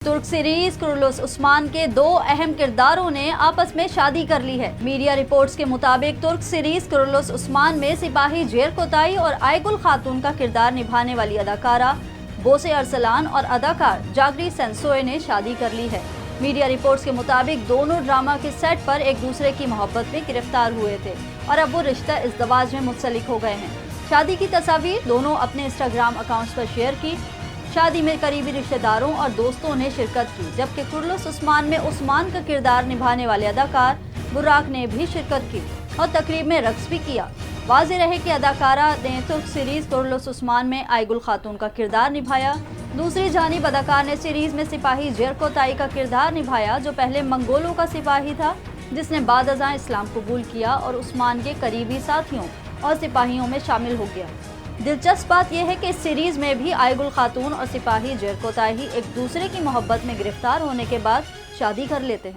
ترک سیریز کرولوس عثمان کے دو اہم کرداروں نے آپس میں شادی کر لی ہے۔ میڈیا رپورٹس کے مطابق ترک سیریز کرولوس عثمان میں سپاہی جیر کوتائی اور آئے گل خاتون کا کردار نبھانے والی اداکارہ بوسے ارسلان اور اداکار جاگری سینسوئے نے شادی کر لی ہے۔ میڈیا رپورٹس کے مطابق دونوں ڈرامہ کے سیٹ پر ایک دوسرے کی محبت میں گرفتار ہوئے تھے اور اب وہ رشتہ ازدواج میں منسلک ہو گئے ہیں۔ شادی کی تصاویر دونوں اپنے انسٹاگرام اکاؤنٹس پر شیئر کی۔ شادی میں قریبی رشتہ داروں اور دوستوں نے شرکت کی، جبکہ کرولوس عثمان میں عثمان کا کردار نبھانے والے اداکار براق نے بھی شرکت کی اور تقریب میں رقص بھی کیا۔ واضح رہے کہ اداکارہ نے ترک سیریز کرولوس عثمان میں آئے گل خاتون کا کردار نبھایا۔ دوسری جانب اداکار نے سیریز میں سپاہی جیر کوتائی کا کردار نبھایا، جو پہلے منگولوں کا سپاہی تھا جس نے بعد ازاں اسلام قبول کیا اور عثمان کے قریبی ساتھیوں اور سپاہیوں میں شامل ہو گیا۔ دلچسپ بات یہ ہے کہ اس سیریز میں بھی آئے گل خاتون اور سپاہی جیر کوتائی ایک دوسرے کی محبت میں گرفتار ہونے کے بعد شادی کر لیتے ہیں۔